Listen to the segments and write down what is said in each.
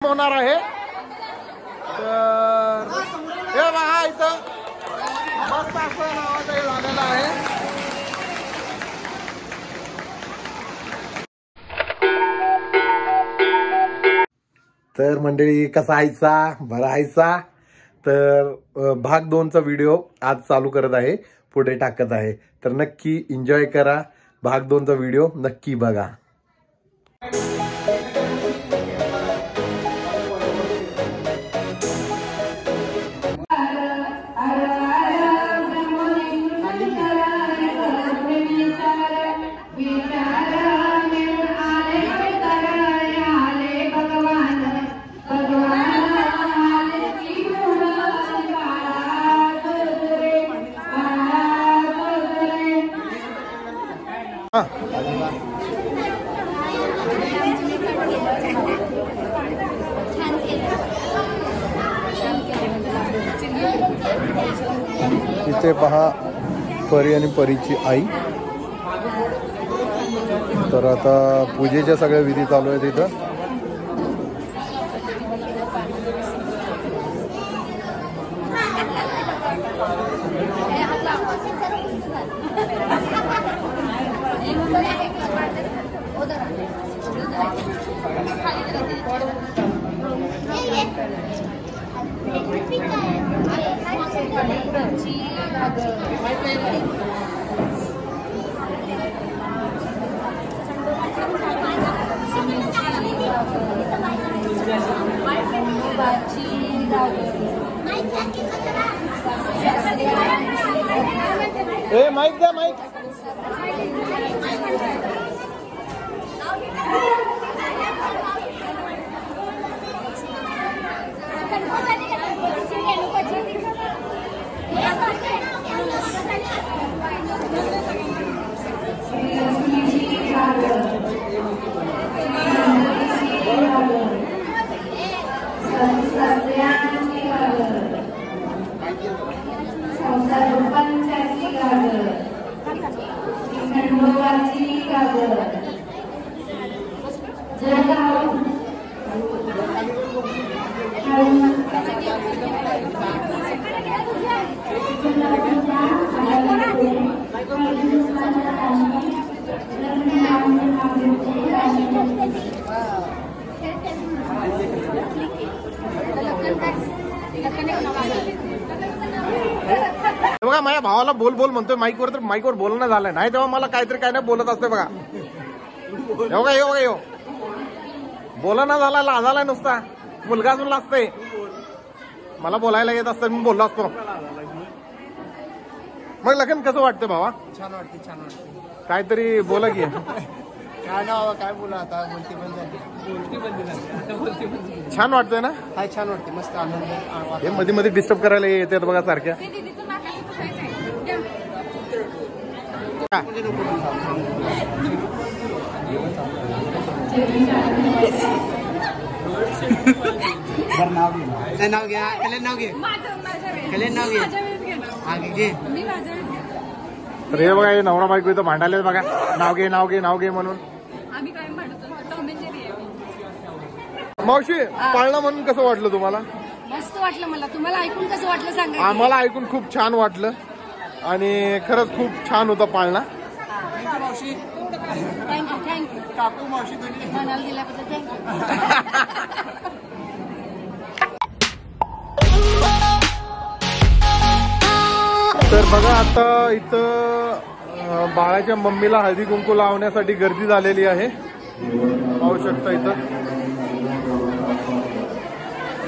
होणार आहे तर हे बघा इथं मस्त असं नावाचं हे झालेलं आहे. तर मंडळी कसा आयचा बरा आयचा. तर भाग 2चा व्हिडिओ आज चालू करत आहे, पुढे टाकत आहे. तर नक्की एन्जॉय करा, भाग 2चा व्हिडिओ नक्की बघा. इथे पहा परी आणि परीची आई. तर आता पूजेच्या सगळ्या विधी चालू आहेत इथं. ए माईक द्या माईक. बघा माझ्या भावाला बोल बोल म्हणतोय माईकवर, तर माईकवर बोलणं झालंय नाही तेव्हा मला काहीतरी काय नाही बोलत असते. बघा बघा यो बोलणं झाला लाजालाय नुसता, मुलगा अजून लाजतोय. मला बोलायला येत असतं मी बोललो असतो. मग लगेच कसं वाटतं भावा? छान वाटते छान वाटते. काहीतरी बोला की. काय नाव काय बोला आता. बोलती बंद छान वाटतंय ना? काय छान वाटते, मस्त आनंद. हे मध्ये मध्ये डिस्टर्ब करायला येतात बघा सारख्या. नाव घ्या, कल्याण नाव घे, कल्याण नाव घे. तर हे बघा हे नवरा बायको इथं भांडायला बघा, नाव घे नाव घे नाव घे म्हणून. मावशी पाळणं म्हणून कसं वाटलं तुम्हाला? मस्त वाटलं मला. तुम्हाला ऐकून कसं वाटलं सांगा? आम्हाला ऐकून खूप छान वाटलं आणि खरंच खूप छान होता पाळणा. मावशी थँक्यू थँक्यू. काकू मावशी तुम्ही म्हणाल दिल्याबद्दल थँक्यू. तर बघा आता इथं बाळाच्या मम्मीला हळदी कुंकू लावण्यासाठी गर्दी झालेली आहे, पाहू शकता इथं.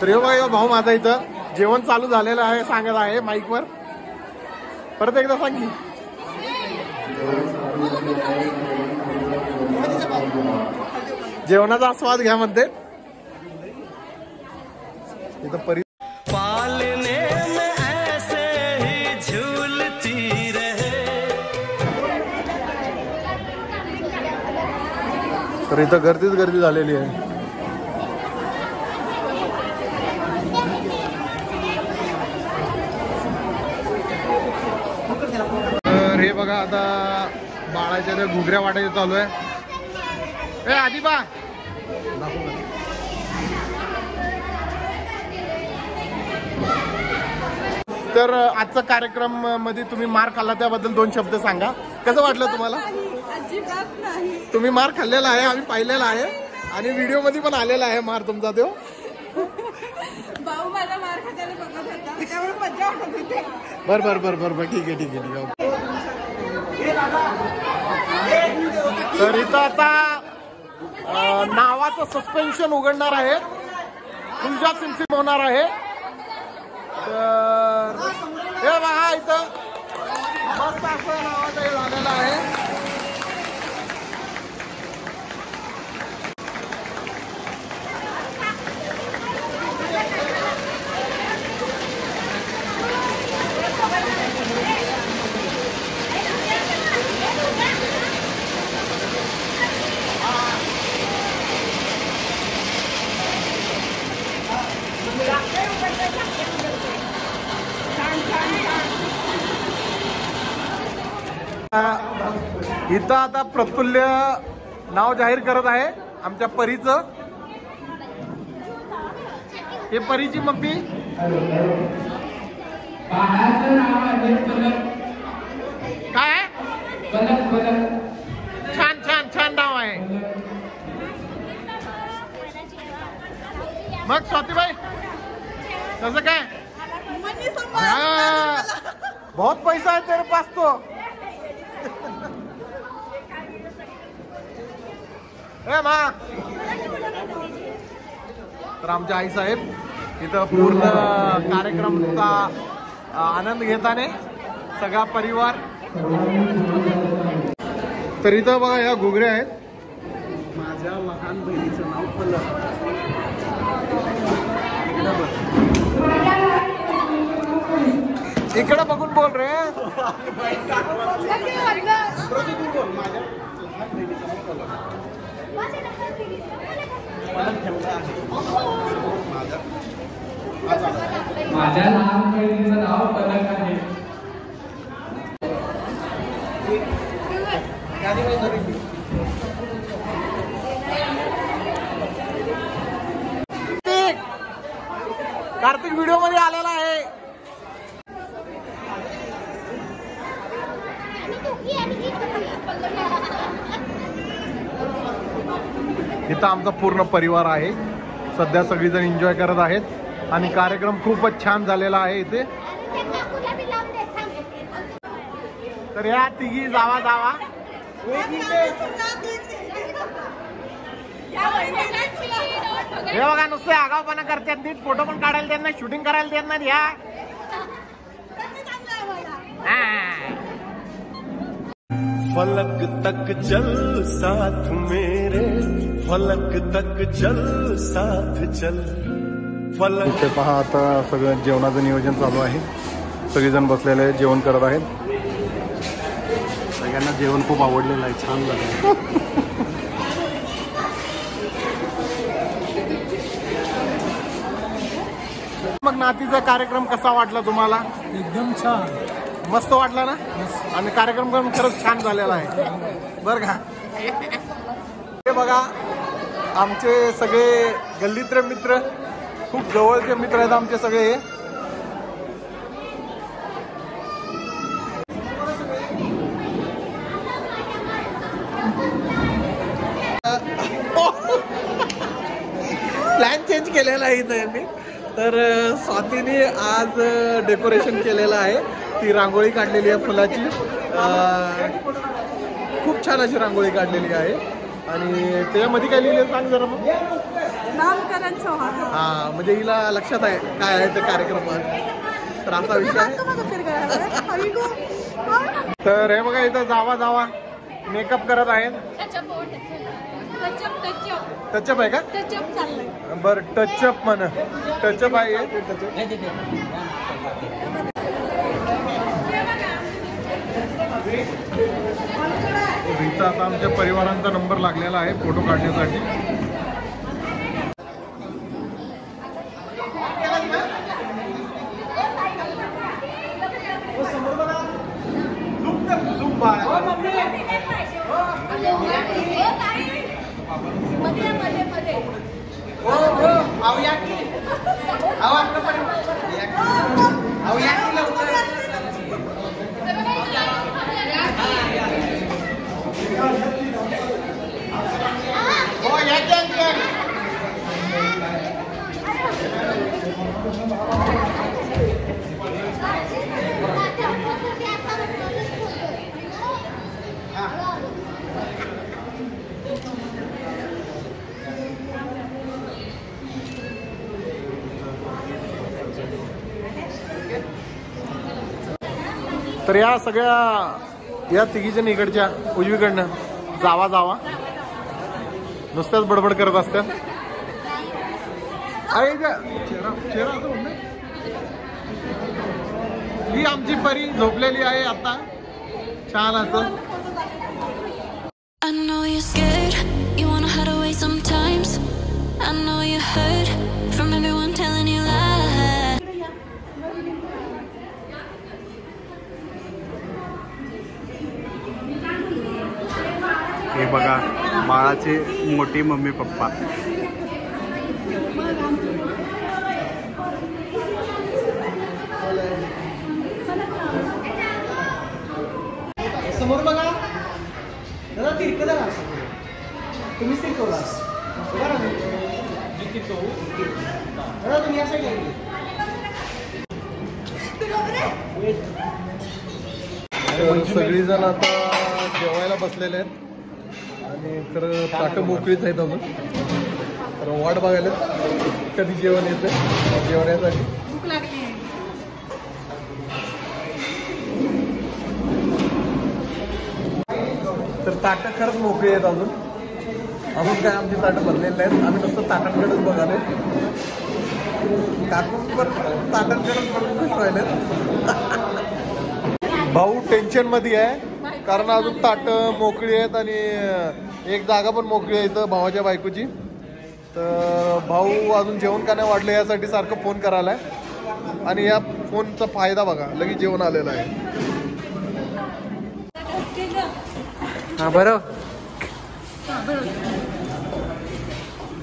तर हे बघा भाऊ माझा इथं जेवण चालू झालेलं आहे सांगत आहे माईकवर. परत एकदा सांग की. जेवणाचा आस्वाद घ्या म्हणते इथं. परी तर इथं गर्दीच गर्दी झालेली आहे. तर हे बघा आता बाळाच्या त्या घुगऱ्या वाटायचं चालू आहे. ए आदिबा तर आजचा कार्यक्रम मध्ये तुम्ही मार खाल्ला त्याबद्दल 2 शब्द सांगा. कसं वाटलं तुम्हाला? अजिबात नाही. तुम्ही मार खाल्लेला आहे, आम्ही पाहिलेला आहे आणि व्हिडिओ मध्ये पण आलेला आहे मार तुमचा तो. भाऊ माझा मार खायला बघत होता त्यामुळे मजा वाटत होती. बर ठीक आहे. तर इथं आता नावाचं सस्पेन्शन उघडणार आहे, तुमच्या सिमसिम होणार आहे. तर हे बघा इथं मस्त असं नावाचं हे झालेलं आहे. इथं आता प्रफुल्य नाव जाहीर करत आहे आमच्या परीचं. हे परीची मम्मी. काय छान नाव आहे. मग स्वातीबाई कसं काय? बहुत पैसा आहे तेरे पास तो. तर आमच्या आई साहेब इथं पूर्ण कार्यक्रमाचा आनंद घेताने सगळा परिवार. तर इथं बघा या घुगऱ्या आहेत. माझ्या लहान बहिणीचं नाव पलक. इकडे बघून बोल रे. माझ्या लहान बहिणीचं नाव पलक आहे. कार्तिक व्हिडिओ मध्ये आलेला आहे. इथं आमचा पूर्ण परिवार आहे. सध्या सगळीजण एन्जॉय करत आहेत आणि कार्यक्रम खूपच छान झालेला आहे इथे. तर या तिघी जावा. हे बघा नुसते आगावपणा करतात. नीट फोटो पण काढायला देत नाही, शूटिंग करायला देत नाही. ह्या फलक तक चल साथ मेरे, फलक तक चल साथ चल. फलक. इथे पहा आता सगळं जेवणाचं नियोजन चालू आहे. सगळेजण बसलेले आहेत, जेवण करत आहेत. सगळ्यांना जेवण खूप आवडलेलं आहे, छान लागलं. मग नातीचा कार्यक्रम कसा वाटला तुम्हाला? एकदम छान, मस्त वाटला ना. आणि कार्यक्रम पण खरंच छान झालेला आहे बरं का. हे बघा आमचे सगळे गल्लीतले मित्र, खूप जवळचे मित्र आहेत आमचे सगळे. प्लॅन चेंज केलेला आहे इथं यांनी. तर स्वातीने आज डेकोरेशन केलेलं आहे. ती रांगोळी काढलेली आहे फुलाची. खूप छान अशी रांगोळी काढलेली आहे. आणि त्याच्यामध्ये काय लिहिलं सांग जरा मग. नामकरण सोहळा. हा म्हणजे हिला लक्षात आहे काय आहे ते कार्यक्रमात. तर असा विषय आहे. तर हे बघा इथं जावा मेकअप करत आहेत. टचअप आहे का? बर टचअप म्हण. टचअप आहे. इथं आता आमच्या परिवारांचा नंबर लागलेला आहे फोटो काढण्यासाठी. या की तर या सगळ्या या तिघीजण इकडच्या उजवीकडनं जावा जावा नुसत्याच बडबड करत असतात. ही आमची परी झोपलेली आहे आता छान असं. I know you're scared, you wanna hide away sometimes. I know you heard from everyone telling you lies. हे बघा बाळाचे मोठे मम्मी पप्पा. समोर बघा दादा, तिरकं दादा, तुम्हीच तिरकवला दादा, तुम्ही या साईडला सगळीजण आता जेवायला बसलेले आहेत आणि खरं ताटं मोकळीच आहेत अजून. तर वाट बघायला कधी जेवण येतं जेवण्यासाठी. भूक लागली. तर ताटं खरंच मोकळी आहेत अजून. अजून काय आमची ताटं भरलेली आहेत. आम्ही नुसतं ताटांकडेच बघाले. काकू पण ताटांकडेच बघून खुश व्हायला. भाऊ टेन्शन मध्ये आहे कारण अजून ताटं मोकळी आहेत आणि एक जागा पण मोकळी आहे इथं भावाच्या बायकोची. तर भाऊ अजून जेवण का नाही वाढलं यासाठी सारखं फोन करायलाय आणि या फोनचा फायदा बघा लगेच जेवण आलेलं आहे. हा बरं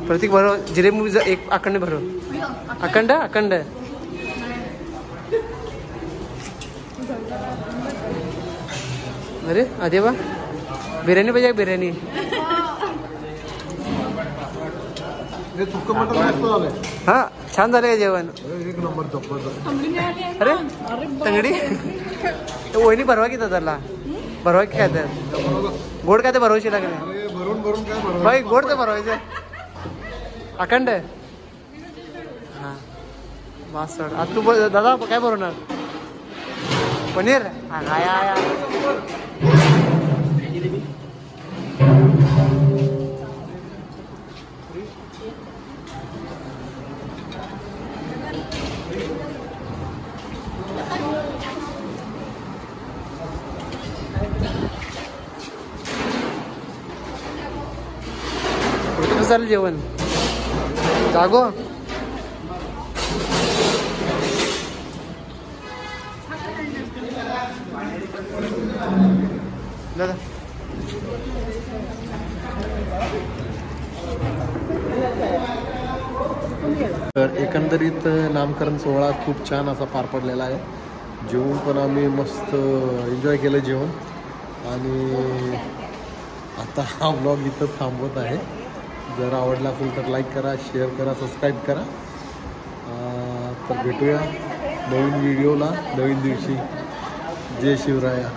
प्रतीक भरो जिरे मूवी एक अखंड भरो अखंड अखंड. अरे अरे वा बिर्याणी पाहिजे बिर्याणी. हा छान झालंय जेवण एक नंबर जबरदस्त. अरे तंगडी वहिनी भरवा की त्याला भरवा की काय गोड काय ते भरवायची लागले भरून भरून काय भाई गोड तर भरवायचं अखंड. हा मस्त. आता तू दादा काय भरवणार पनीर. कसं चालेल जेवण जागो. दादा तर एकंदरीत नामकरण सोहळा खूप छान असा पार पडलेला आहे. जेवण पण आम्ही मस्त एन्जॉय केलं जेवण. आणि आता हा व्लॉग इथं थांबवत आहे. जर आवडला असेल तर लाईक करा, शेअर करा, सबस्क्राईब करा. तर भेटूया नवीन व्हिडिओला नवीन दिवशी. जय शिवराया.